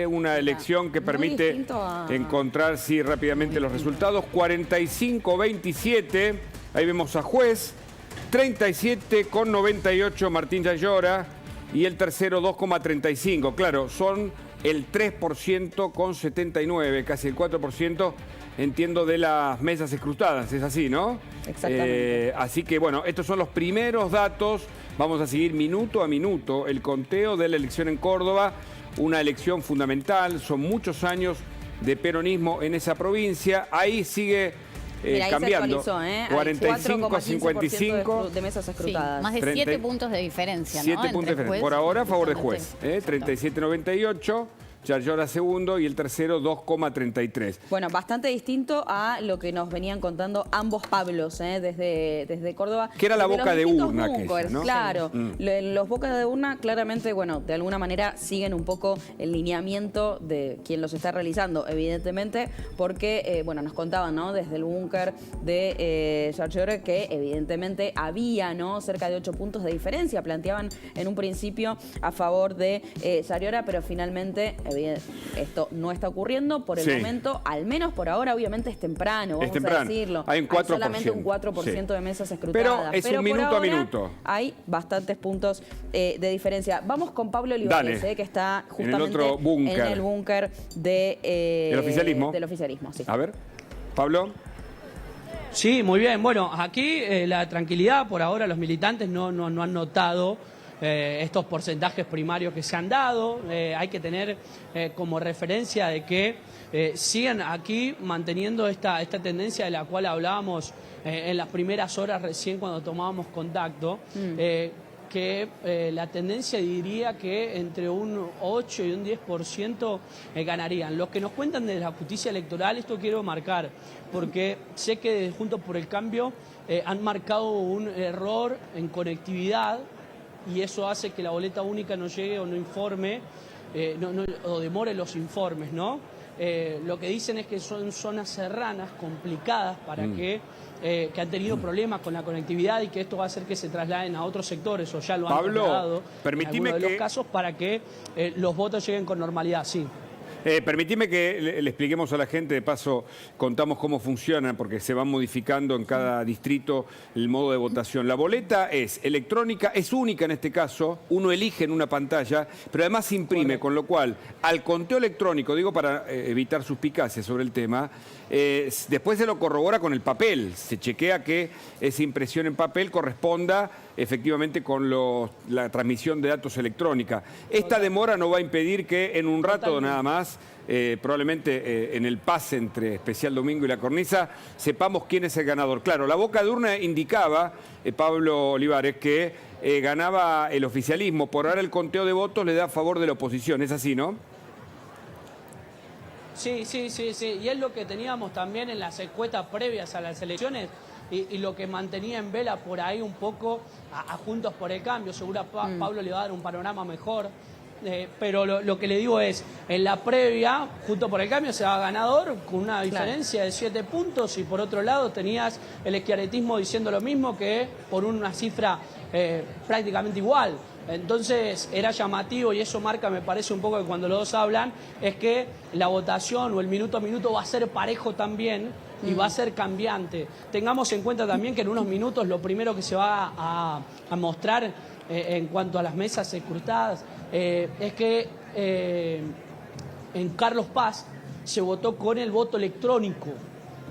Una elección que permite encontrar rápidamente los resultados. 45-27, ahí vemos a Juez. 37,98 Martín Yayora y el tercero 2,35. Claro, son el 3% con 79, casi el 4%, entiendo, de las mesas escrutadas. Es así, ¿no? Exactamente. Así que, bueno, estos son los primeros datos. Vamos a seguir minuto a minuto el conteo de la elección en Córdoba. Una elección fundamental, son muchos años de peronismo en esa provincia. Ahí sigue cambiando. Ahí se actualizó, 45 a 55 de mesas escrutadas. Sí, más de 7 puntos de diferencia, 7 ¿no? puntos de diferencia. Por ahora, a favor de Juez. 37-98. Yayora segundo y el tercero 2,33. Bueno, bastante distinto a lo que nos venían contando ambos Pablos desde Córdoba. Que era la boca de urna aquella, ¿no? Claro, los bocas de urna claramente, bueno, de alguna manera siguen un poco el lineamiento de quien los está realizando, evidentemente, porque, bueno, nos contaban, ¿no? Desde el búnker de Yayora que evidentemente había, ¿no? Cerca de 8 puntos de diferencia. Planteaban en un principio a favor de Yayora, pero finalmente esto no está ocurriendo por el momento, al menos por ahora. Obviamente es temprano, vamos a decirlo. Hay un 4%. Hay solamente un 4% de mesas escrutadas. Pero es un minuto a minuto. Hay bastantes puntos de diferencia. Vamos con Pablo Olivares, que está justamente en el búnker del oficialismo. Del oficialismo, sí. A ver, Pablo. Sí, muy bien. Bueno, aquí la tranquilidad, por ahora los militantes no han notado estos porcentajes primarios que se han dado. Hay que tener como referencia de que siguen aquí manteniendo esta tendencia de la cual hablábamos en las primeras horas recién cuando tomábamos contacto, que la tendencia diría que entre un 8 y un 10% ganarían. Los que nos cuentan de la justicia electoral, esto quiero marcar, porque sé que desde Juntos por el Cambio han marcado un error en conectividad, y eso hace que la boleta única no llegue o no informe, o demore los informes, ¿no? Lo que dicen es que son zonas serranas, complicadas, para que han tenido problemas con la conectividad y que esto va a hacer que se trasladen a otros sectores, o ya lo han trasladado en algunos de los casos, para que los votos lleguen con normalidad, sí. Permitime que le expliquemos a la gente, de paso contamos cómo funciona, porque se va modificando en cada distrito el modo de votación. La boleta es electrónica, es única en este caso, uno elige en una pantalla, pero además se imprime, con lo cual al conteo electrónico, digo para evitar suspicacias sobre el tema, después se lo corrobora con el papel, se chequea que esa impresión en papel corresponda efectivamente con la transmisión de datos electrónica. Esta demora no va a impedir que en un rato nada más, probablemente en el pase entre Especial Domingo y La Cornisa, sepamos quién es el ganador. Claro, la boca de urna indicaba, Pablo Olivares, que ganaba el oficialismo. Por ahora el conteo de votos le da a favor de la oposición. ¿Es así, no? Sí. Y es lo que teníamos también en las encuestas previas a las elecciones, y lo que mantenía en vela por ahí un poco a Juntos por el Cambio. Seguro Pablo le va a dar un panorama mejor. Pero lo que le digo es, en la previa, Juntos por el Cambio se va ganador con una diferencia de 7 puntos, y por otro lado tenías el schiarettismo diciendo lo mismo, que por una cifra prácticamente igual. Entonces era llamativo, y eso marca, me parece un poco, que cuando los dos hablan, es que la votación o el minuto a minuto va a ser parejo también, y va a ser cambiante. Tengamos en cuenta también que en unos minutos lo primero que se va a mostrar en cuanto a las mesas escrutadas es que en Carlos Paz se votó con el voto electrónico,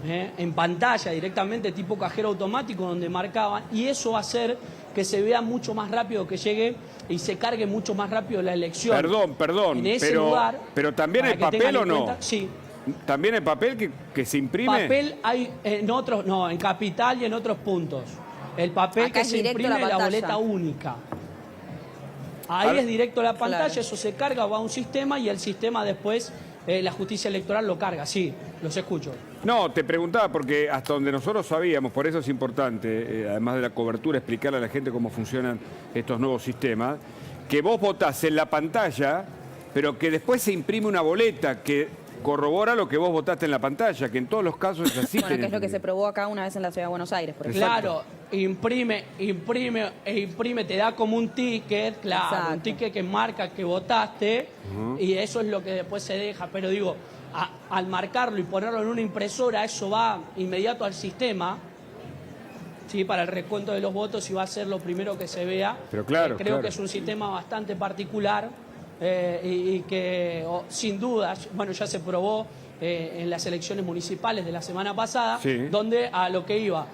en pantalla directamente, tipo cajero automático, donde marcaban, y eso va a hacer que se vea mucho más rápido, que llegue y se cargue mucho más rápido la elección. Perdón, en ese lugar, pero ¿también hay papel o no? Sí. ¿También hay papel que se imprime? Papel hay en otros, no, en Capital y en otros puntos. El papel acá que se imprime es la boleta única. Ahí es directo a la pantalla, eso se carga, va a un sistema, y el sistema después, la justicia electoral lo carga. Sí, los escucho. No, te preguntaba porque hasta donde nosotros sabíamos, por eso es importante, además de la cobertura, explicarle a la gente cómo funcionan estos nuevos sistemas, que vos votás en la pantalla, pero que después se imprime una boleta que corrobora lo que vos votaste en la pantalla, que en todos los casos es así. Bueno, que es lo que se probó acá una vez en la Ciudad de Buenos Aires, por ejemplo. Claro, imprime, te da como un ticket, claro, Exacto. un ticket que marca que votaste y eso es lo que después se deja. Pero digo, al marcarlo y ponerlo en una impresora, eso va inmediato al sistema, ¿sí? Para el recuento de los votos y va a ser lo primero que se vea. Pero claro, creo claro. que es un sistema bastante particular y que sin dudas, bueno, ya se probó en las elecciones municipales de la semana pasada, Sí. donde a lo que iba,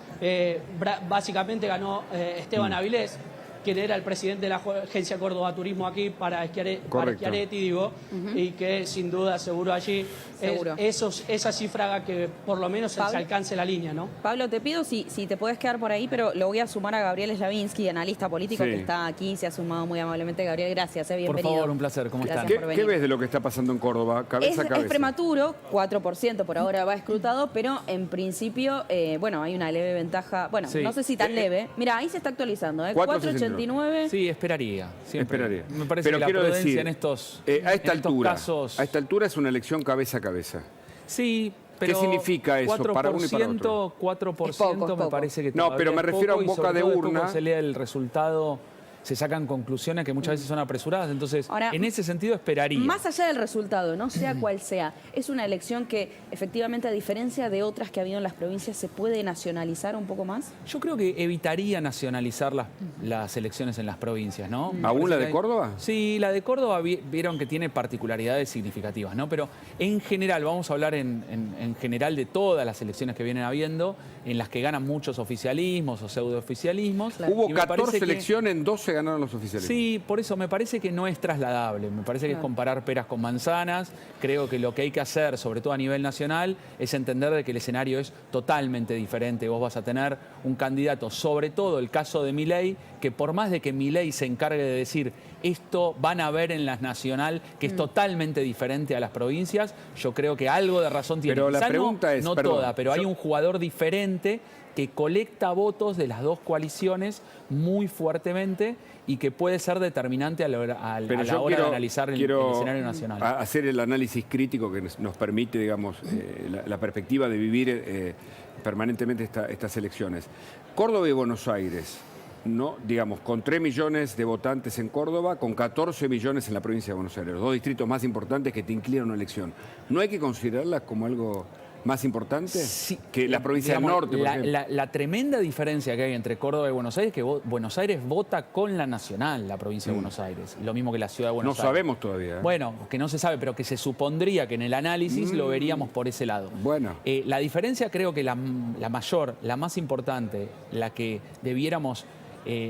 básicamente ganó Esteban Avilés, quien era el presidente de la Agencia Córdoba Turismo aquí para Schiaretti, digo, y que sin duda seguro allí Seguro. esa cifra haga que por lo menos se Pablo. alcance la línea, ¿no? Pablo, te pido si te puedes quedar por ahí, pero lo voy a sumar a Gabriel Slavinsky, analista político Sí. que está aquí, se ha sumado muy amablemente. Gabriel, gracias, Por bienvenido. favor, un placer. ¿Cómo Gracias están? por ¿Qué venir. ves de lo que está pasando en Córdoba? Cabeza a cabeza. Es prematuro, 4% por ahora va escrutado, pero en principio, bueno, hay una leve ventaja. Bueno, Sí. no sé si tan leve. Mira, ahí se está actualizando, 4,69. 4,89. Sí, esperaría. Siempre. Esperaría. Me parece Pero que la quiero prudencia decir, en estos, a esta en estos altura, casos... a esta altura es una elección cabeza a cabeza. Sí, pero ¿Qué significa eso para uno y para otro? 4% Es poco, es me poco. parece que No, todavía pero me es refiero a poco, un y boca sobre de todo después urna. cuando se lee el resultado, se sacan conclusiones que muchas veces son apresuradas. Entonces, Ahora, en ese sentido esperaría. Más allá del resultado, no sea cual sea, es una elección que efectivamente, a diferencia de otras que ha habido en las provincias, se puede nacionalizar un poco más. Yo creo que evitaría nacionalizar las elecciones en las provincias, ¿no? Me ¿Aún parece la que de hay- Córdoba? Sí, la de Córdoba vieron que tiene particularidades significativas, ¿no? Pero en general, vamos a hablar en general de todas las elecciones que vienen habiendo, en las que ganan muchos oficialismos o pseudooficialismos. Claro. Hubo Y me parece 14 que- elecciones, en 12 ganaron los oficiales. Sí, por eso me parece que no es trasladable, me parece que es comparar peras con manzanas. Creo que lo que hay que hacer, sobre todo a nivel nacional, es entender de que el escenario es totalmente diferente. Vos vas a tener un candidato, sobre todo el caso de Milei, que por más de que Milei se encargue de decir esto van a ver en las nacional, que es totalmente diferente a las provincias, yo creo que algo de razón tiene. Pero la Quizá pregunta es, no perdón, toda, pero hay yo- un jugador diferente que colecta votos de las dos coaliciones muy fuertemente y que puede ser determinante a la hora, Pero a yo la hora de quiero- analizar el quiero escenario nacional. hacer el análisis crítico que nos permite, digamos, la perspectiva de vivir permanentemente estas elecciones. Córdoba y Buenos Aires, ¿no? Digamos, con 3 millones de votantes en Córdoba, con 14 millones en la provincia de Buenos Aires, los dos distritos más importantes que te inclinan a una elección. ¿No hay que considerarlas como algo más importante Sí, que la provincia digamos, del norte, por ejemplo? la tremenda diferencia que hay entre Córdoba y Buenos Aires es que Buenos Aires vota con la nacional, la provincia de Buenos Aires. Lo mismo que la ciudad de Buenos No Aires. sabemos todavía. Bueno, que no se sabe, pero que se supondría que en el análisis lo veríamos por ese lado. Bueno. La diferencia creo que la mayor, la más importante, la que debiéramos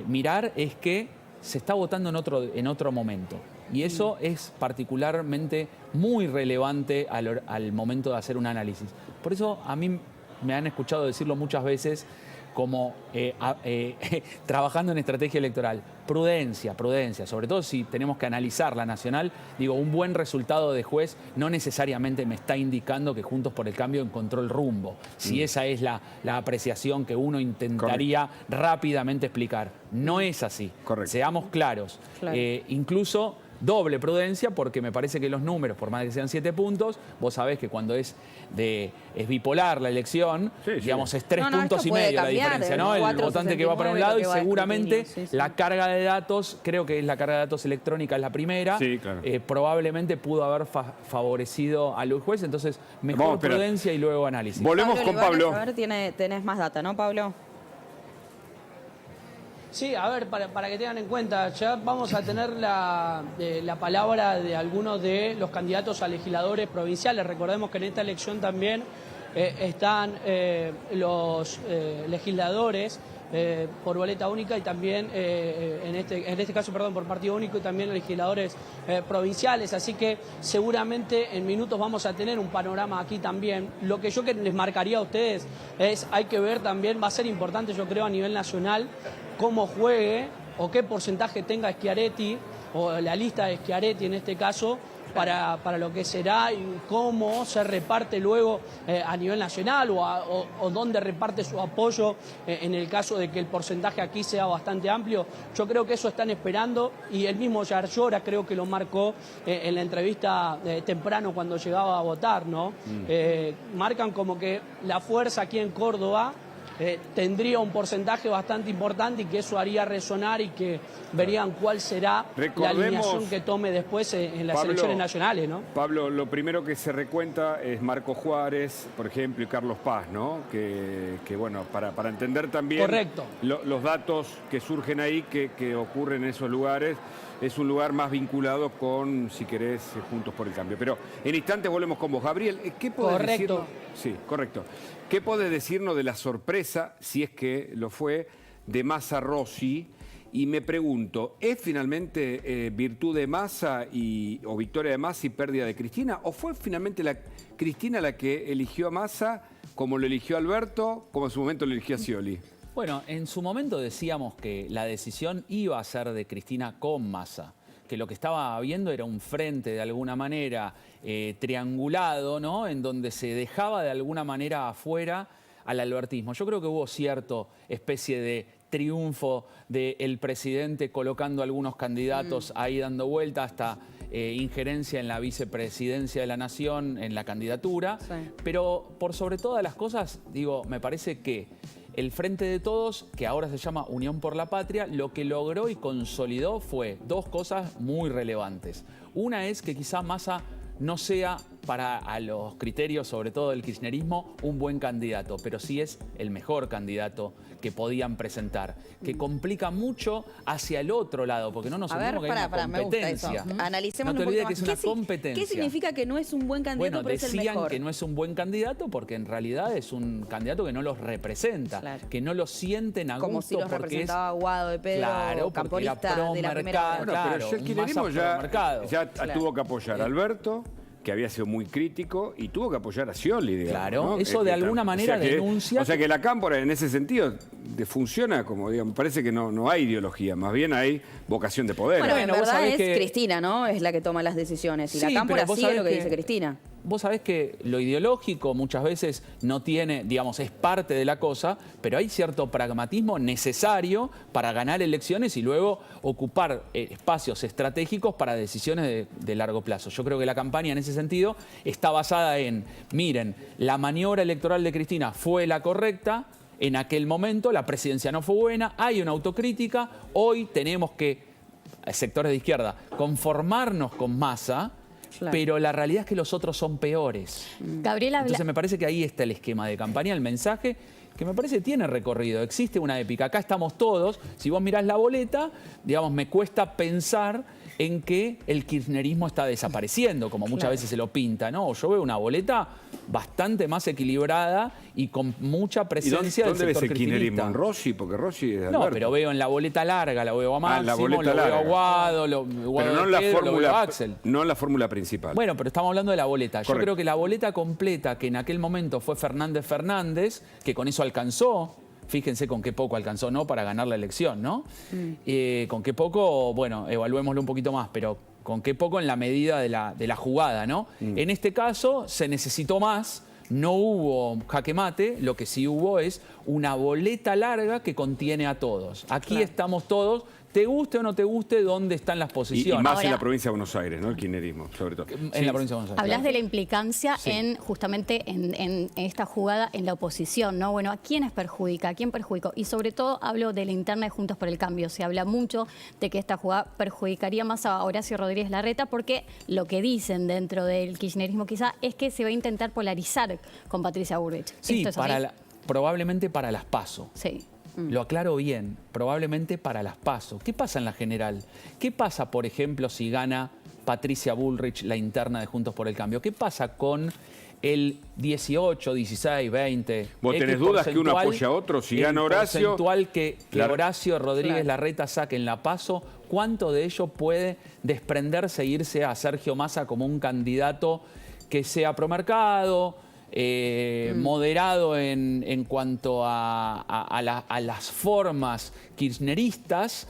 mirar es que se está votando en otro momento. Y eso es particularmente muy relevante al momento de hacer un análisis. Por eso a mí me han escuchado decirlo muchas veces como trabajando en estrategia electoral. Prudencia, sobre todo si tenemos que analizar la nacional. Digo, un buen resultado de juez no necesariamente me está indicando que Juntos por el Cambio encontró el rumbo. Si esa es la apreciación que uno intentaría rápidamente explicar. No es así. Correcto. Seamos claros. Claro. Incluso doble prudencia, porque me parece que los números, por más de que sean 7 puntos, vos sabés que cuando es bipolar la elección, Sí, sí. digamos, es 3 No, no, puntos esto y puede medio la cambiar, diferencia, el ¿no? El 4,69 votante que va para un lado lo y que va a seguramente escrutinio, sí. la carga de datos, creo que es la carga de datos electrónica es la primera, Sí, claro. probablemente pudo haber favorecido al juez, entonces Vamos a mejor esperar. prudencia y luego análisis. Volvemos con Olivares, Pablo. A ver, tenés más data, ¿no, Pablo? Sí, a ver, para que tengan en cuenta, ya vamos a tener la palabra de algunos de los candidatos a legisladores provinciales. Recordemos que en esta elección también están los legisladores por boleta única y también, en este caso, perdón, por partido único y también legisladores provinciales. Así que seguramente en minutos vamos a tener un panorama aquí también. Lo que yo les marcaría a ustedes es, hay que ver también, va a ser importante yo creo a nivel nacional, cómo juegue o qué porcentaje tenga Schiaretti o la lista de Schiaretti en este caso para lo que será y cómo se reparte luego a nivel nacional o dónde reparte su apoyo en el caso de que el porcentaje aquí sea bastante amplio. Yo creo que eso están esperando y el mismo Yarlora creo que lo marcó en la entrevista temprano cuando llegaba a votar, ¿no? Marcan como que la fuerza aquí en Córdoba tendría un porcentaje bastante importante y que eso haría resonar y que verían cuál será la alineación que tome después en las elecciones nacionales, ¿no? Pablo, lo primero que se recuenta es Marco Juárez, por ejemplo, y Carlos Paz, ¿no? Que bueno, para entender también los datos que surgen ahí, que ocurren en esos lugares, es un lugar más vinculado con, si querés, Juntos por el Cambio. Pero en instantes volvemos con vos. Gabriel, ¿qué podés decirnos? Sí, correcto. ¿Qué podés decirnos de la sorpresa, si es que lo fue, de Massa Rossi? Y me pregunto, ¿es finalmente virtud de Massa o victoria de Massa y pérdida de Cristina? ¿O fue finalmente Cristina la que eligió a Massa como lo eligió Alberto, como en su momento lo eligió a Scioli? Bueno, en su momento decíamos que la decisión iba a ser de Cristina con Massa, que lo que estaba habiendo era un frente de alguna manera triangulado, ¿no? En donde se dejaba de alguna manera afuera al albertismo. Yo creo que hubo cierta especie de triunfo del presidente colocando algunos candidatos ahí dando vuelta, hasta injerencia en la vicepresidencia de la Nación, en la candidatura. Sí. Pero por sobre todas las cosas, digo, me parece que el Frente de Todos, que ahora se llama Unión por la Patria, lo que logró y consolidó fue dos cosas muy relevantes. Una es que quizá Massa no sea, para a los criterios, sobre todo del kirchnerismo, un buen candidato, pero sí es el mejor candidato que podían presentar, que complica mucho hacia el otro lado, porque no nos olvidemos que hay una competencia. Analicemos no te un olvides poquito que más. es una competencia. ¿Qué significa que no es un buen candidato, pero es el mejor? Decían que no es un buen candidato porque en realidad es un candidato que no los representa, que no los sienten a gusto. Como si los representaba Guado de Pedro, camporista de la primera. Bueno, pero el kirchnerismo ya tuvo que apoyar a Alberto, que había sido muy crítico, y tuvo que apoyar a Scioli, digamos. Claro, ¿no? eso de alguna manera denuncia... O sea que la Cámpora en ese sentido funciona como, digamos, parece que no hay ideología, más bien hay vocación de poder. Bueno, en verdad es Cristina, ¿no? Es la que toma las decisiones, y la Cámpora sigue lo que dice Cristina. Vos sabés que lo ideológico muchas veces no tiene, digamos, es parte de la cosa, pero hay cierto pragmatismo necesario para ganar elecciones y luego ocupar espacios estratégicos para decisiones de largo plazo. Yo creo que la campaña en ese sentido está basada en, miren, la maniobra electoral de Cristina fue la correcta, en aquel momento la presidencia no fue buena, hay una autocrítica, hoy tenemos que, sectores de izquierda, conformarnos con Massa. Claro. Pero la realidad es que los otros son peores. Gabriela, entonces me parece que ahí está el esquema de campaña, el mensaje que me parece tiene recorrido. Existe una épica. Acá estamos todos. Si vos mirás la boleta, digamos, me cuesta pensar en que el kirchnerismo está desapareciendo, como muchas veces se lo pinta, ¿no? Yo veo una boleta bastante más equilibrada y con mucha presencia del sector kirchnerista. ¿Dónde ves el kirchnerismo? ¿En Rossi? Porque Rossi es de Alberto. No, pero veo en la boleta larga, la veo a Máximo, lo veo a Guado, lo veo a Axel. No en la fórmula principal. Bueno, pero estamos hablando de la boleta. Correcto. Yo creo que la boleta completa, que en aquel momento fue Fernández Fernández, que con eso alcanzó, fíjense con qué poco alcanzó, ¿no?, para ganar la elección, ¿no? Con qué poco, bueno, evaluémoslo un poquito más, pero con qué poco en la medida de la jugada, ¿no? En este caso se necesitó más, no hubo jaque mate, lo que sí hubo es una boleta larga que contiene a todos. Aquí estamos todos, te guste o no te guste, dónde están las posiciones. Y más ahora, en la provincia de Buenos Aires, ¿no? El kirchnerismo, sobre todo. En la provincia de Buenos Aires. Hablas de la implicancia justamente en esta jugada en la oposición, ¿no? Bueno, ¿a quiénes perjudica? ¿A quién perjudicó? Y sobre todo hablo de la interna de Juntos por el Cambio. Se habla mucho de que esta jugada perjudicaría más a Horacio Rodríguez Larreta, porque lo que dicen dentro del kirchnerismo quizá es que se va a intentar polarizar con Patricia Bullrich. Sí, probablemente para las PASO. Sí. Lo aclaro bien, probablemente para las PASO. ¿Qué pasa en la general? ¿Qué pasa, por ejemplo, si gana Patricia Bullrich la interna de Juntos por el Cambio? ¿Qué pasa con el 18, 16, 20? ¿Vos tenés dudas que uno apoya a otro? Si gana Horacio... El porcentual que Horacio Rodríguez Larreta saque en la PASO, ¿cuánto de ello puede desprenderse e irse a Sergio Massa como un candidato que sea promercado, moderado en cuanto a las formas kirchneristas,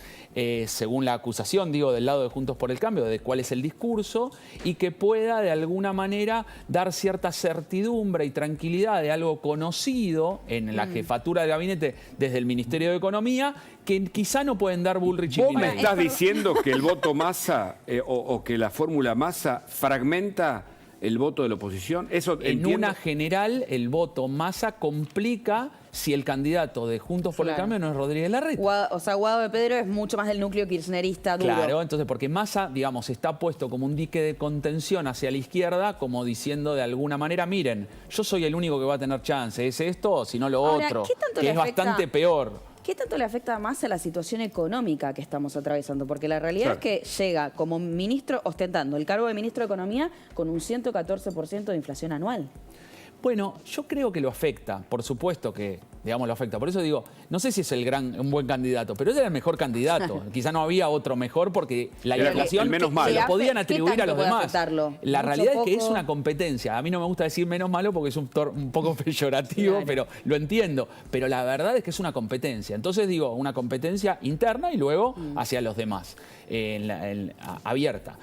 según la acusación, digo, del lado de Juntos por el Cambio, de cuál es el discurso, y que pueda de alguna manera dar cierta certidumbre y tranquilidad de algo conocido en la jefatura del gabinete desde el Ministerio de Economía, que quizá no pueden dar Bullrich y ¿Vos Milei? me estás diciendo que el voto Massa o que la fórmula Massa fragmenta el voto de la oposición? Eso En entiendo. una general, el voto Massa complica si el candidato de Juntos por el Claro. Cambio no es Rodríguez Larreta. O sea, Guado de Pedro es mucho más del núcleo kirchnerista duro. Claro, entonces porque Massa, digamos, está puesto como un dique de contención hacia la izquierda, como diciendo de alguna manera, miren, yo soy el único que va a tener chance, es esto o si no lo Ahora, otro, ¿qué tanto que le es afecta? bastante peor. ¿Qué tanto le afecta más a la situación económica que estamos atravesando? Porque la realidad Claro. es que llega como ministro ostentando el cargo de ministro de Economía con un 114% de inflación anual. Bueno, yo creo que lo afecta, por supuesto que, digamos, lo afecta. Por eso digo, no sé si es un buen candidato, pero él era el mejor candidato. Quizá no había otro mejor porque la Era inflación el menos malo. lo podían ¿Qué atribuir a tanto los puede demás. afectarlo? La ¿Mucho, realidad es que es poco? una competencia. A mí no me gusta decir menos malo porque es un poco peyorativo, Claro. pero lo entiendo. Pero la verdad es que es una competencia. Entonces digo, una competencia interna y luego hacia los demás, abierta.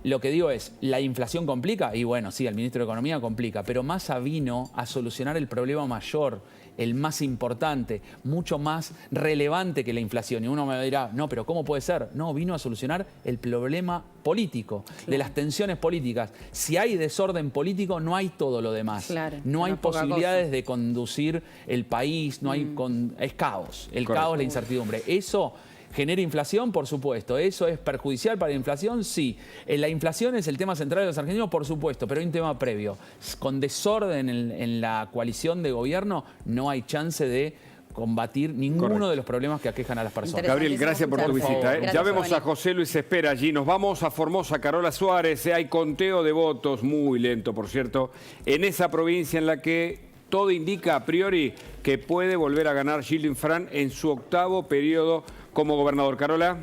Lo que digo es, ¿la inflación complica? Y bueno, sí, el ministro de Economía complica, pero Massa vino a solucionar el problema mayor, el más importante, mucho más relevante que la inflación. Y uno me dirá, no, pero ¿cómo puede ser? No, vino a solucionar el problema político, de las tensiones políticas. Si hay desorden político, no hay todo lo demás. Claro, no hay no es poca posibilidades de conducir el país, no hay es caos. El Correcto. caos, la incertidumbre. Eso genera inflación, por supuesto. ¿Eso es perjudicial para la inflación? Sí. La inflación es el tema central de los argentinos, por supuesto, pero hay un tema previo. Con desorden en la coalición de gobierno no hay chance de combatir ninguno Correcto. de los problemas que aquejan a las personas. Interesante. Gabriel, gracias por tu Por visita. favor. Ya Gracias vemos por a venir. José Luis Espera allí. Nos vamos a Formosa, Carola Suárez. Hay conteo de votos, muy lento, por cierto, en esa provincia en la que todo indica a priori que puede volver a ganar Gildo Infran en su 8º periodo como gobernador. Carola.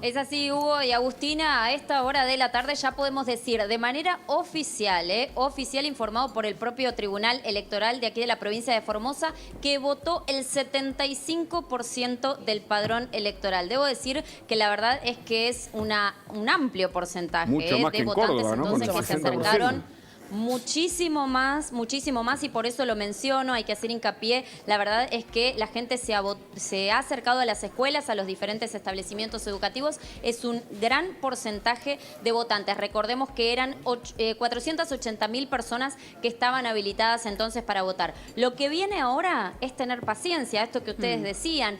Es así, Hugo y Agustina, a esta hora de la tarde ya podemos decir de manera oficial, oficial informado por el propio Tribunal Electoral de aquí de la provincia de Formosa, que votó el 75% del padrón electoral. Debo decir que la verdad es que es un amplio porcentaje Mucho más de que en votantes Córdoba, ¿no? entonces Con que se 60%. acercaron. Muchísimo más, y por eso lo menciono, hay que hacer hincapié. La verdad es que la gente se ha acercado a las escuelas, a los diferentes establecimientos educativos. Es un gran porcentaje de votantes. Recordemos que eran 480.000 personas que estaban habilitadas entonces para votar. Lo que viene ahora es tener paciencia, esto que ustedes decían.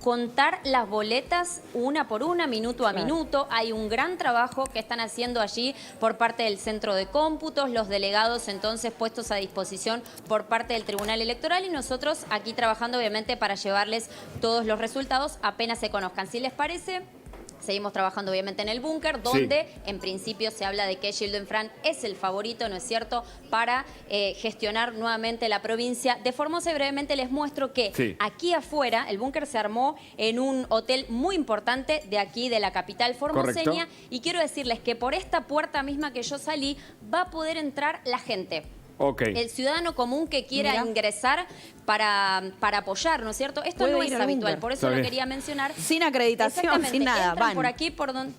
Contar las boletas una por una, minuto a minuto. Hay un gran trabajo que están haciendo allí por parte del Centro de Cómputos, los delegados entonces puestos a disposición por parte del Tribunal Electoral y nosotros aquí trabajando obviamente para llevarles todos los resultados apenas se conozcan. Si les parece, seguimos trabajando obviamente en el búnker, donde en principio se habla de que Gildo Infran es el favorito, ¿no es cierto?, para gestionar nuevamente la provincia de Formosa. Y brevemente les muestro que aquí afuera el búnker se armó en un hotel muy importante de aquí de la capital formoseña. Correcto. Y quiero decirles que por esta puerta misma que yo salí va a poder entrar la gente. Ok. El ciudadano común que quiera Mira. ingresar para apoyar, ¿no es cierto? Esto Puede no ir es al habitual, búnker. por eso Está lo bien. quería mencionar. Sin acreditación, Exactamente, sin nada, entran van. por aquí, por donde...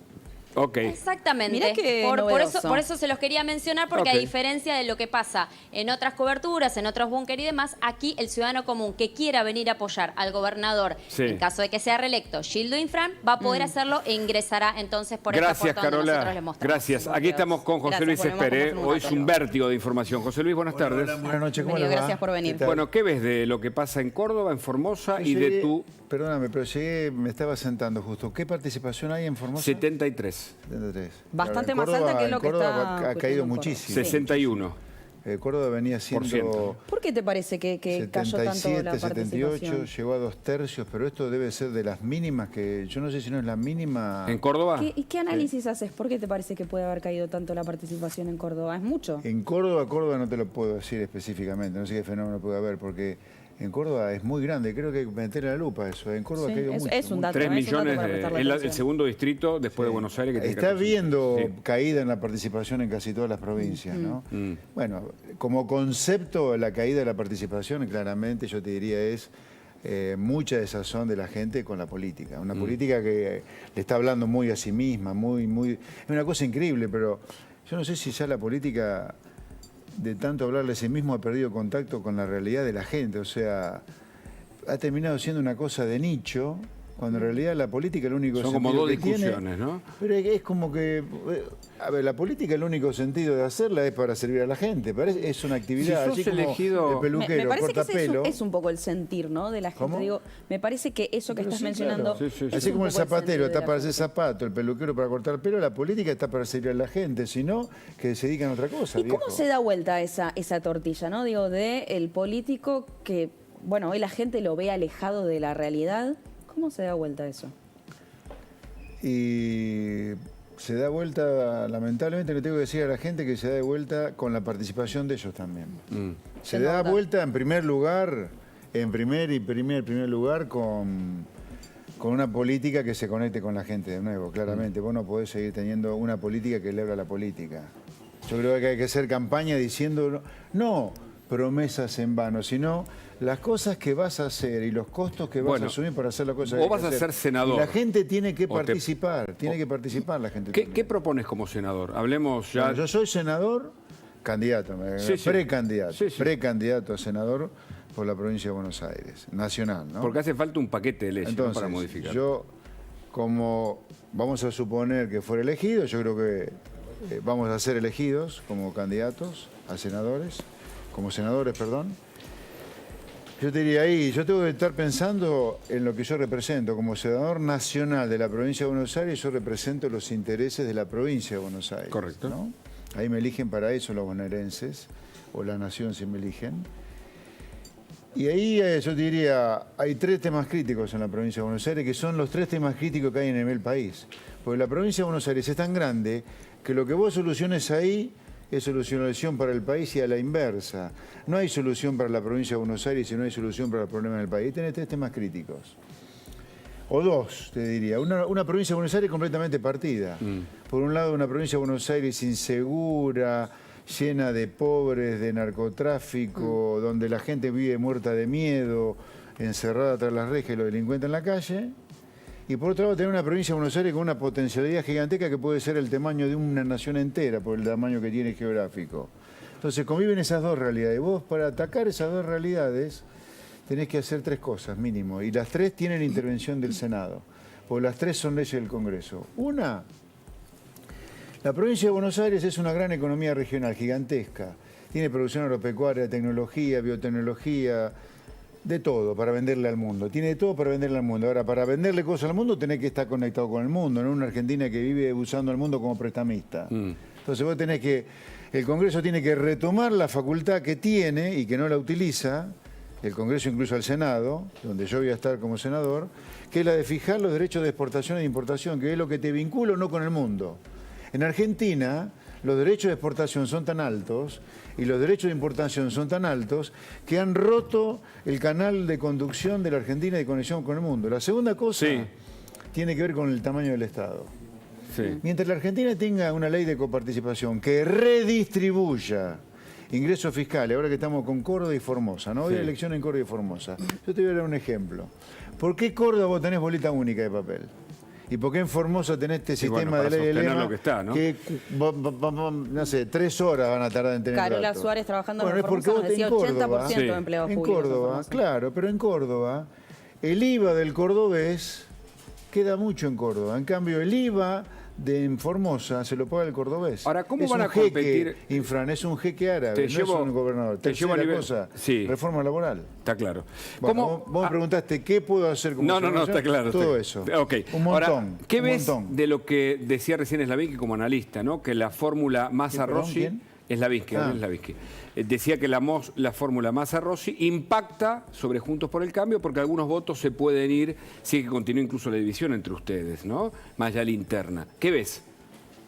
Ok. Exactamente. Mirá qué por novedoso. eso se los quería mencionar, porque Ok. a diferencia de lo que pasa en otras coberturas, en otros búnker y demás, aquí el ciudadano común que quiera venir a apoyar al gobernador, Sí. en caso de que sea reelecto, Gildo Infran, va a poder hacerlo e ingresará entonces por esta Gracias, puerta donde nosotros Carola. les mostramos. Gracias. Aquí estamos con José Gracias, Luis volvemos a Espere. conversar un Hoy es rato. un vértigo de información. José Luis, buenas tardes. Hola, buenas noches, ¿cómo Bienvenido, les va? gracias por venir. ¿Qué tal? Bueno, ¿qué ves de lo que pasa en Córdoba, en Formosa y de Llegué- tu Perdóname, pero llegué, me estaba sentando justo. ¿Qué participación hay en Formosa? 73? 73. Bastante En más Córdoba- alta que lo que en Córdoba está ha ocurriendo caído en Córdoba. muchísimo. 61. Córdoba venía siendo ¿Por qué te parece que cayó tanto la 77, participación? 78, llegó a 2/3, pero esto debe ser de las mínimas que yo no sé si no es la mínima. ¿En Córdoba? ¿Y qué análisis haces? ¿Por qué te parece que puede haber caído tanto la participación en Córdoba? ¿Es mucho? En Córdoba no te lo puedo decir específicamente, no sé qué fenómeno puede haber, porque en Córdoba es muy grande, creo que hay que meterle la lupa a eso. En Córdoba Sí, ha caído es- mucho. es un mucho. dato. 3 es un dato millones. para prestarle Es el atención. segundo distrito después de Buenos Aires que tiene Está 14. viendo Sí. caída en la participación en casi todas las provincias, ¿no? Mm. Bueno, como concepto, la caída de la participación, claramente, yo te diría, es mucha desazón de la gente con la política. Una política que le está hablando muy a sí misma, es una cosa increíble, pero yo no sé si ya la política, de tanto hablarle a sí mismo, ha perdido contacto con la realidad de la gente. O sea, ha terminado siendo una cosa de nicho cuando en realidad la política el único Son sentido como dos que tiene- discusiones, ¿no? Pero es como que, a ver, la política el único sentido de hacerla es para servir a la gente. Es una actividad, Si sos así como elegido- el Me peluquero, parece que corta ese pelo. es un poco el sentir, ¿no? De la gente. ¿Cómo? Digo, me parece que eso que Pero estás sí, mencionando. claro. Sí, sí, sí. es Así un como el poco zapatero sentir de está la para hacer gente. zapato, el peluquero para cortar el pelo, la política está para servir a la gente, sino que se dedican a otra cosa. ¿Y cómo viejo. se da vuelta esa tortilla, no? Digo, de el político que, bueno, hoy la gente lo ve alejado de la realidad. ¿Cómo se da vuelta eso? Y se da vuelta, lamentablemente le tengo que decir a la gente que se da de vuelta con la participación de ellos también. Se da vuelta en primer lugar, en primer lugar con una política que se conecte con la gente de nuevo, claramente. Vos no podés seguir teniendo una política que le habla a la política. Yo creo que hay que hacer campaña diciendo, no promesas en vano, sino las cosas que vas a hacer y los costos que vas Bueno, a asumir para hacer las cosas que vos hay que vas a hacer. ser senador. Y la gente tiene que O te- participar, tiene que participar la gente. ¿Qué también. propones como senador? Hablemos ya... Bueno, yo soy senador, candidato, Sí, sí. precandidato, Sí, sí. precandidato a senador por la provincia de Buenos Aires, nacional, ¿no? Porque hace falta un paquete de leyes, ¿no? Entonces, Para modificar. yo, como vamos a suponer que fuera elegido, yo creo que vamos a ser elegidos como candidatos a senadores, como senadores, perdón. Yo te diría ahí, yo tengo que estar pensando en lo que yo represento. Como senador nacional de la provincia de Buenos Aires, yo represento los intereses de la provincia de Buenos Aires. Correcto. ¿no? Ahí me eligen para eso los bonaerenses, o la nación si me eligen. Y ahí yo te diría, hay 3 temas críticos en la provincia de Buenos Aires, que son los 3 temas críticos que hay en el país. Porque la provincia de Buenos Aires es tan grande que lo que vos soluciones ahí es solución para el país y a la inversa. No hay solución para la provincia de Buenos Aires y no hay solución para el problema del país. Tenés 3 temas críticos. O 2, te diría. Una provincia de Buenos Aires completamente partida. Por un lado, una provincia de Buenos Aires insegura, llena de pobres, de narcotráfico, donde la gente vive muerta de miedo, encerrada tras las rejas y los delincuentes en la calle. Y por otro lado, tener una provincia de Buenos Aires con una potencialidad gigantesca que puede ser el tamaño de una nación entera por el tamaño que tiene geográfico. Entonces conviven esas 2 realidades. Y vos, para atacar esas 2 realidades, tenés que hacer 3 cosas mínimo. Y las 3 tienen intervención del Senado. Porque las 3 son leyes del Congreso. Una, la provincia de Buenos Aires es una gran economía regional, gigantesca. Tiene producción agropecuaria, tecnología, biotecnología, de todo para venderle al mundo. Tiene de todo para venderle al mundo. Ahora, para venderle cosas al mundo tenés que estar conectado con el mundo, no una Argentina que vive usando el mundo como prestamista. Entonces vos tenés que, el Congreso tiene que retomar la facultad que tiene y que no la utiliza, el Congreso incluso al Senado, donde yo voy a estar como senador, que es la de fijar los derechos de exportación e de importación, que es lo que te vincula o no con el mundo. En Argentina, los derechos de exportación son tan altos y los derechos de importación son tan altos que han roto el canal de conducción de la Argentina de conexión con el mundo. La segunda cosa Sí. tiene que ver con el tamaño del Estado. Sí. Mientras la Argentina tenga una ley de coparticipación que redistribuya ingresos fiscales, ahora que estamos con Córdoba y Formosa, ¿no? Hoy hay Sí. elección en Córdoba y Formosa. Yo te voy a dar un ejemplo. ¿Por qué Córdoba vos tenés boleta única de papel? ¿Y por qué en Formosa tenés este Y bueno, sistema para de ley de sostener lema lo que está, ¿no? no sé, 3 horas van a tardar en tener Carola datos? Suárez trabajando Bueno, en es porque Formosa vos nos decía en Córdoba, 80% de Sí. empleados en públicos. en Córdoba, Formosa. claro, pero en Córdoba el IVA del cordobés queda mucho en Córdoba. En cambio, el IVA en Formosa se lo paga el cordobés. Ahora, ¿cómo Es van un a competir? Jeque, Infran, es un jeque árabe, Te no llevo- es un gobernador. te llevo a Tercera nivel- cosa, Sí. reforma laboral. Está claro. Bueno, ¿Cómo- vos me preguntaste qué puedo hacer como No, senador? está claro. Todo está- eso. Ok. Un montón. Ahora, ¿qué un ves montón. de lo que decía recién Slavinsky como analista, ¿no? Que la fórmula Massa-Rossi... ¿Quién? Slavinsky, Ah. Slavinsky. Decía que la fórmula Massa-Rossi impacta sobre Juntos por el Cambio porque algunos votos se pueden ir, si es que continúa incluso la división entre ustedes, ¿no? Más allá de la interna. ¿Qué ves?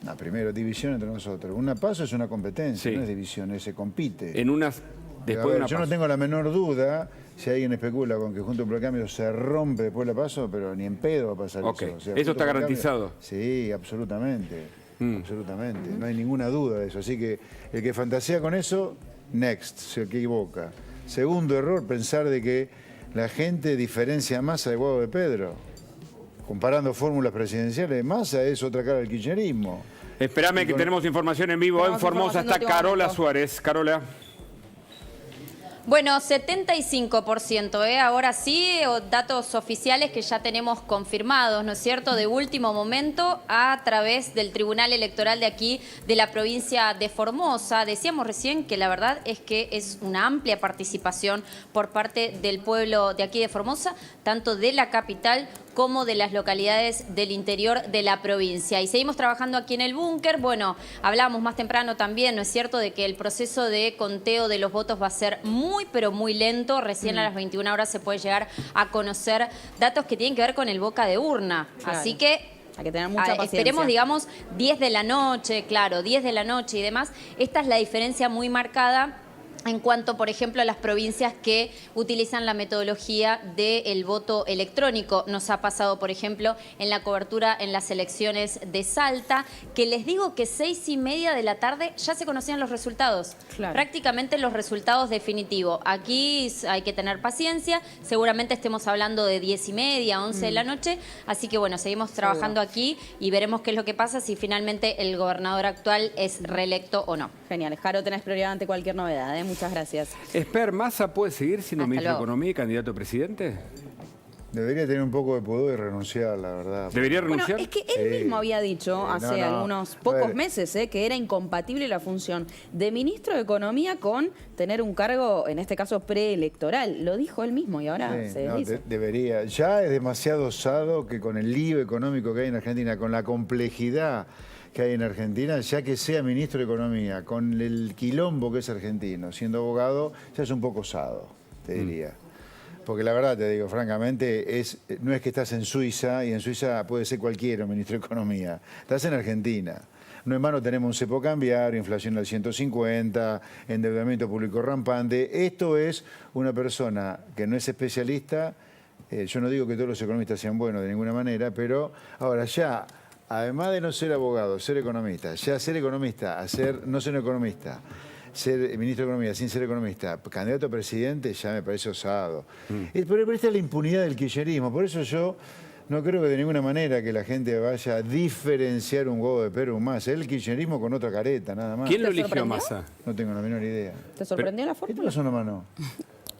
No, primero, división entre nosotros. Una paso es una competencia, Sí. no es división, se compite. En unas... A Después ver, de una yo no paso. tengo la menor duda, si alguien especula con que Juntos por el Cambio se rompe después de la paso, pero ni en pedo va a pasar Ok. eso. O sea, ¿Eso Juntos está por el Cambio- garantizado? Sí, absolutamente. Absolutamente. No hay ninguna duda de eso. Así que el que fantasea con eso, next, se equivoca. Segundo error, pensar de que la gente diferencia Massa de Guado de Pedro. Comparando fórmulas presidenciales, Massa es otra cara del kirchnerismo. Espérame que tenemos información en vivo. Tenemos En Formosa información de está último Carola momento. Suárez. Carola. Bueno, 75%, ahora sí, datos oficiales que ya tenemos confirmados, ¿no es cierto?, de último momento a través del Tribunal Electoral de aquí, de la provincia de Formosa. Decíamos recién que la verdad es que es una amplia participación por parte del pueblo de aquí de Formosa, tanto de la capital como de las localidades del interior de la provincia. Y seguimos trabajando aquí en el búnker. Bueno, hablábamos más temprano también, ¿no es cierto?, de que el proceso de conteo de los votos va a ser muy, pero muy lento. Recién a las 21 horas se puede llegar a conocer datos que tienen que ver con el boca de urna. Claro. Así que hay que tener mucha paciencia. esperemos, digamos, 10 de la noche, claro, 10 de la noche y demás. Esta es la diferencia muy marcada en cuanto, por ejemplo, a las provincias que utilizan la metodología del voto electrónico. Nos ha pasado, por ejemplo, en la cobertura en las elecciones de Salta, que les digo que 6:30 de la tarde ya se conocían los resultados. Claro. Prácticamente los resultados definitivos. Aquí hay que tener paciencia. Seguramente estemos hablando de 10:30, 11 de la noche. Así que, bueno, seguimos trabajando aquí y veremos qué es lo que pasa si finalmente el gobernador actual es reelecto o no. Genial. Jaro, tenés prioridad ante cualquier novedad, ¿eh? Muchas gracias. ¿Esper Massa puede seguir siendo Hasta ministro de luego. Economía y candidato a presidente? Debería tener un poco de pudor y renunciar, la verdad. ¿Debería Bueno, renunciar? es que él mismo había dicho hace algunos pocos meses que era incompatible la función de ministro de Economía con tener un cargo, en este caso, preelectoral. Lo dijo él mismo y ahora Sí, se dice. debería. Ya es demasiado osado que con el lío económico que hay en Argentina, con la complejidad que hay en Argentina, ya que sea ministro de Economía, con el quilombo que es argentino, siendo abogado, ya es un poco osado, te diría. Porque la verdad, te digo, francamente, no es que estás en Suiza, y en Suiza puede ser cualquiera ministro de Economía. Estás en Argentina. No en vano tenemos un cepo cambiario, inflación al 150, endeudamiento público rampante. Esto es una persona que no es especialista. Yo no digo que todos los economistas sean buenos de ninguna manera, pero ahora ya, además de no ser abogado, ser economista, ya ser economista, no ser economista, ser ministro de Economía sin ser economista, candidato a presidente, ya me parece osado. Pero esta es la impunidad del kirchnerismo. Por eso yo no creo que de ninguna manera que la gente vaya a diferenciar un huevo de Perú más. El kirchnerismo con otra careta, nada más. ¿Quién lo ¿Te eligió a sorprendió? Massa? No tengo la menor idea. ¿Te sorprendió la ¿Qué te fórmula? pasó nomás no?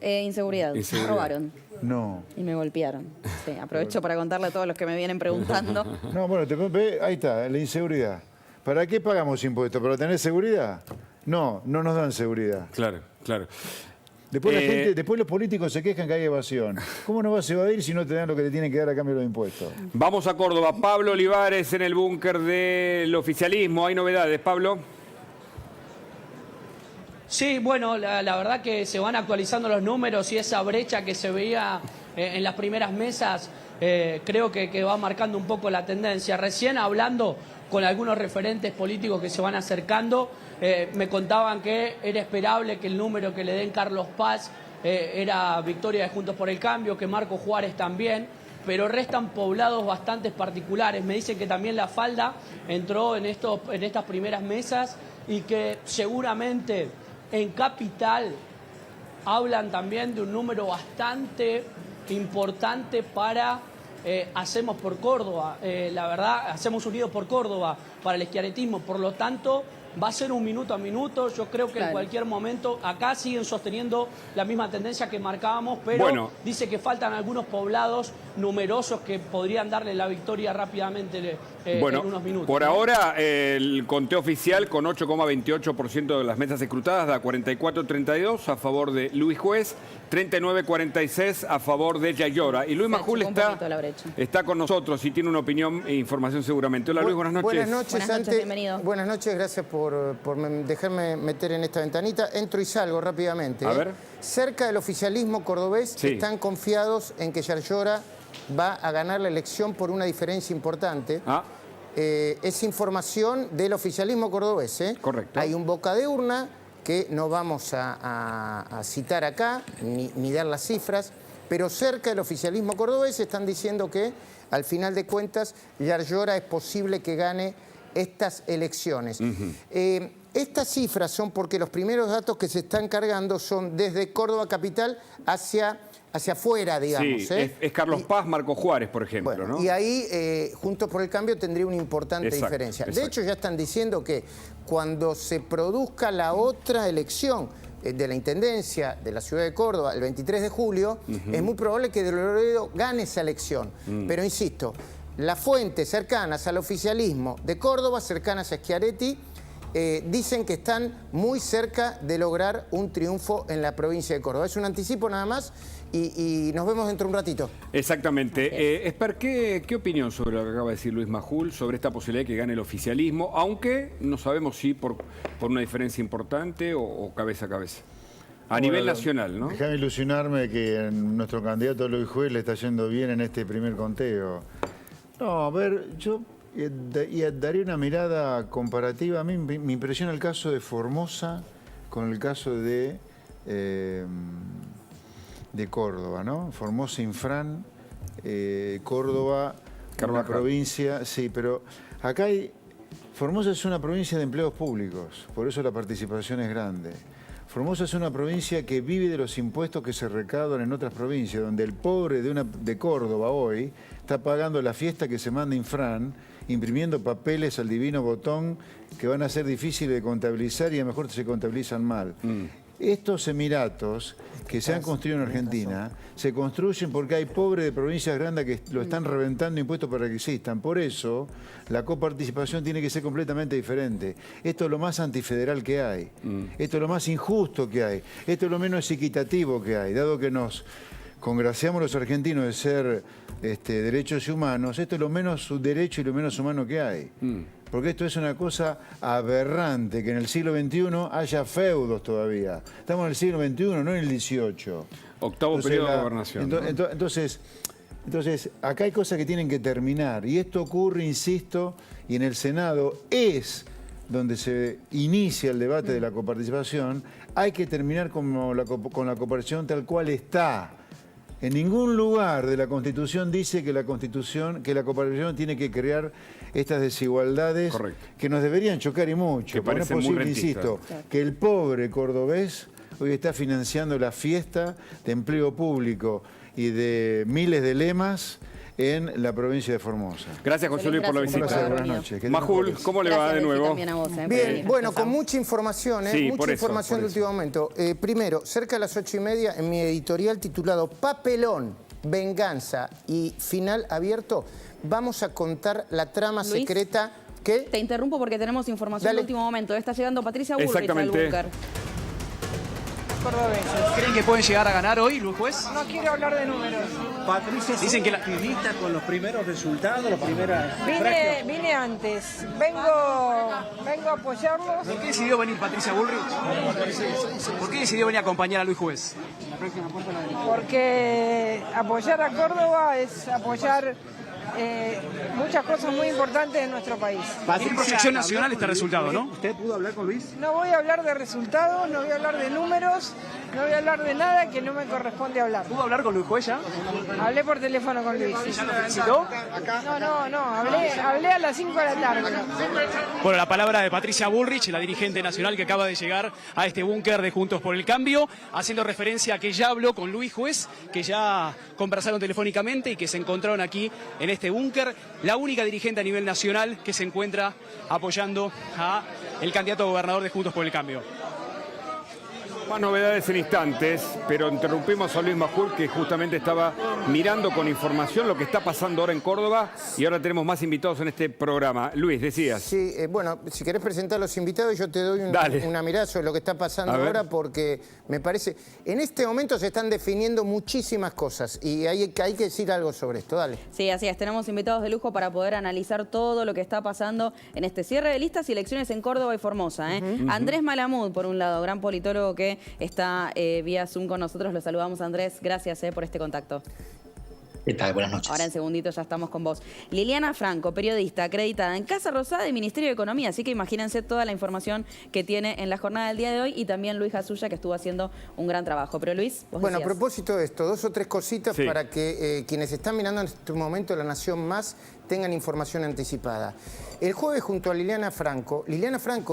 Inseguridad. Inseguridad. Me robaron No. y me golpearon. Sí, aprovecho para contarle a todos los que me vienen preguntando. No, bueno, ahí está, la inseguridad. ¿Para qué pagamos impuestos? ¿Para tener seguridad? No, no nos dan seguridad. Claro, claro. Después los políticos se quejan que hay evasión. ¿Cómo no vas a evadir si no te dan lo que te tienen que dar a cambio de los impuestos? Vamos a Córdoba. Pablo Olivares en el búnker del oficialismo. ¿Hay novedades, Pablo? Sí, bueno, la verdad que se van actualizando los números y esa brecha que se veía en las primeras mesas creo que va marcando un poco la tendencia. Recién hablando con algunos referentes políticos que se van acercando, me contaban que era esperable que el número que le den Carlos Paz era victoria de Juntos por el Cambio, que Marco Juárez también, pero restan poblados bastante particulares. Me dicen que también La Falda entró en estas primeras mesas y que seguramente en Capital hablan también de un número bastante importante para Hacemos por Córdoba. La verdad, Hacemos Unidos por Córdoba para el schiarettismo. Por lo tanto, va a ser un minuto a minuto. Yo creo que en cualquier momento, acá siguen sosteniendo la misma tendencia que marcábamos, pero dice que faltan algunos poblados numerosos que podrían darle la victoria rápidamente en unos minutos. Por ahora, el conteo oficial con 8,28% de las mesas escrutadas da 44-32 a favor de Luis Juez, 39-46 a favor de Yayora. Y Luis Majul está con nosotros y tiene una opinión e información seguramente. Hola Luis, buenas noches. Buenas noches, Santi. Bienvenido. Buenas noches, gracias por dejarme meter en esta ventanita. Entro y salgo rápidamente. A ver. Cerca del oficialismo cordobés están confiados en que Yayora va a ganar la elección por una diferencia importante. Es información del oficialismo cordobés. Correcto. Hay un boca de urna que no vamos a citar acá, ni dar las cifras, pero cerca del oficialismo cordobés están diciendo que, al final de cuentas, Yayora es posible que gane estas elecciones. Estas cifras son porque los primeros datos que se están cargando son desde Córdoba capital hacia afuera, digamos. Sí, es Carlos Paz, Marco Juárez, por ejemplo, Bueno, ¿no? y ahí, Juntos por el Cambio tendría una importante diferencia. De hecho, ya están diciendo que cuando se produzca la otra elección, de la Intendencia de la ciudad de Córdoba el 23 de julio, es muy probable que De Loredo gane esa elección. Pero insisto, las fuentes cercanas al oficialismo de Córdoba, cercanas a Schiaretti, dicen que están muy cerca de lograr un triunfo en la provincia de Córdoba. Es un anticipo nada más y nos vemos dentro de un ratito. Exactamente. Esper, ¿qué opinión sobre lo que acaba de decir Luis Majul, sobre esta posibilidad de que gane el oficialismo, aunque no sabemos si por una diferencia importante o cabeza a cabeza? A nivel nacional, ¿no? Déjame ilusionarme que nuestro candidato Luis Juez le está yendo bien en este primer conteo. No, a ver, yo daría una mirada comparativa. A mí me impresiona el caso de Formosa con el caso de Córdoba, ¿no? Formosa, Infran, Córdoba, una provincia, sí, pero acá Formosa es una provincia de empleos públicos, por eso la participación es grande. Formosa es una provincia que vive de los impuestos que se recaudan en otras provincias, donde el pobre de Córdoba hoy está pagando la fiesta que se manda Infran, imprimiendo papeles al divino botón que van a ser difíciles de contabilizar y a lo mejor se contabilizan mal. Estos emiratos que se han construido en Argentina se construyen porque hay pobres de provincias grandes que lo están reventando impuestos para que existan. Por eso la coparticipación tiene que ser completamente diferente. Esto es lo más antifederal que hay. Esto es lo más injusto que hay. Esto es lo menos equitativo que hay. Dado que nos congraciamos los argentinos de ser derechos humanos, esto es lo menos derecho y lo menos humano que hay. Porque esto es una cosa aberrante, que en el siglo XXI haya feudos todavía. Estamos en el siglo XXI, no en el XVIII. Octavo periodo de gobernación. Entonces, acá hay cosas que tienen que terminar. Y esto ocurre, insisto, y en el Senado es donde se inicia el debate de la coparticipación. Hay que terminar con la coparticipación tal cual está. En ningún lugar de la Constitución dice que la coparticipación tiene que crear estas desigualdades que nos deberían chocar y mucho. Que parece no es posible, muy rentista. insisto, que el pobre cordobés hoy está financiando la fiesta de empleo público y de miles de lemas en la provincia de Formosa. Gracias, José Luis, por la visita. Buenas noches. Majul, ¿cómo le va de nuevo? También a vos, Bien, bueno, con mucha información, Sí, mucha información de último momento. Primero, cerca de las 8:30, en mi editorial titulado Papelón, Venganza y Final Abierto, vamos a contar la trama Luis, secreta que... Te interrumpo porque tenemos información de último momento. Está llegando Patricia Bullrich al Exactamente. búnker. ¿Creen que pueden llegar a ganar hoy, Luis Juez? No quiero hablar de números. Patricia, dicen que la optimista con los primeros resultados, las primeras... Vine antes. Vengo a apoyarlos. ¿Por qué decidió venir Patricia Bullrich? ¿Por qué decidió venir a acompañar a Luis Juez? Porque apoyar a Córdoba es apoyar muchas cosas muy importantes en nuestro país. Tiene proyección nacional este resultado, ¿no? ¿Usted pudo hablar con Luis? No voy a hablar de resultados, no voy a hablar de números, no voy a hablar de nada que no me corresponde hablar. ¿Pudo hablar con Luis Juez ya? Hablé por teléfono con Luis. ¿Ya lo felicitó? No, hablé a las 5 de la tarde. Bueno, la palabra de Patricia Bullrich, la dirigente nacional que acaba de llegar a este búnker de Juntos por el Cambio, haciendo referencia a que ya habló con Luis Juez, que ya conversaron telefónicamente y que se encontraron aquí en este búnker, la única dirigente a nivel nacional que se encuentra apoyando a el candidato a gobernador de Juntos por el Cambio. Más novedades en instantes, pero interrumpimos a Luis Majul, que justamente estaba mirando con información lo que está pasando ahora en Córdoba, y ahora tenemos más invitados en este programa. Luis, decías. Sí, bueno, si querés presentar a los invitados, yo te doy una mirada sobre lo que está pasando ahora, porque me parece... En este momento se están definiendo muchísimas cosas y hay que decir algo sobre esto. Dale. Sí, así es. Tenemos invitados de lujo para poder analizar todo lo que está pasando en este cierre de listas y elecciones en Córdoba y Formosa. Andrés Malamud, por un lado, gran politólogo que está vía Zoom con nosotros. Lo saludamos, Andrés. Gracias por este contacto. ¿Qué tal? Buenas noches. Ahora en segunditos ya estamos con vos. Liliana Franco, periodista acreditada en Casa Rosada y Ministerio de Economía, así que imagínense toda la información que tiene en la jornada del día de hoy, y también Luis Jasulla, que estuvo haciendo un gran trabajo. Pero Luis, vos Bueno, decías. a propósito de esto, 2 o 3 cositas para que quienes están mirando en este momento La Nación Más tengan información anticipada. El jueves, junto a Liliana Franco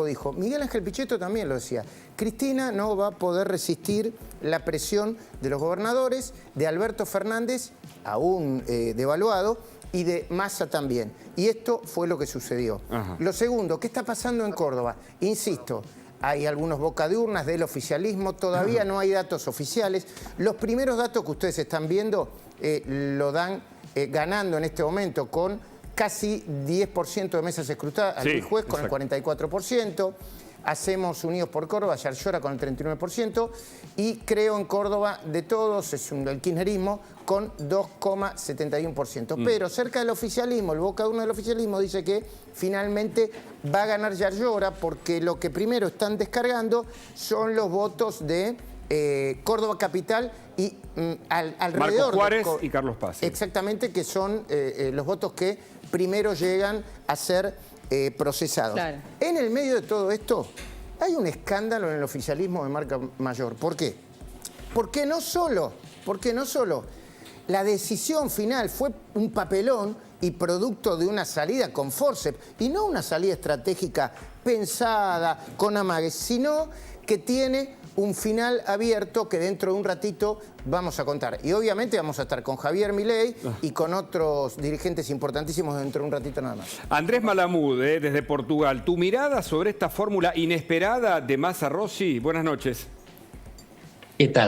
dijo, Miguel Ángel Pichetto también lo decía, Cristina no va a poder resistir la presión de los gobernadores, de Alberto Fernández, aún devaluado, y de Massa también. Y esto fue lo que sucedió. Lo segundo, ¿qué está pasando en Córdoba? Insisto, hay algunos boca de urnas del oficialismo, todavía no hay datos oficiales. Los primeros datos que ustedes están viendo lo dan ganando en este momento con casi 10% de mesas escrutadas a Luis Juez con el 44%. Hacemos Unidos por Córdoba, Yarlora con el 39% y Creo en Córdoba de todos, es el kirchnerismo, con 2,71%. Pero cerca del oficialismo, el boca de urna del oficialismo dice que finalmente va a ganar Yarlora porque lo que primero están descargando son los votos de Córdoba Capital y alrededor Marcos Juárez de y Carlos Paz. Exactamente, que son los votos que primero llegan a ser procesados. Claro. En el medio de todo esto hay un escándalo en el oficialismo de marca mayor. ¿Por qué? Porque no solo la decisión final fue un papelón y producto de una salida con forceps, y no una salida estratégica pensada, con amagues, sino que tiene un final abierto que dentro de un ratito vamos a contar. Y obviamente vamos a estar con Javier Milei y con otros dirigentes importantísimos dentro de un ratito nada más. Andrés Malamud, desde Portugal. Tu mirada sobre esta fórmula inesperada de Massa Rossi. Buenas noches. ¿Qué tal?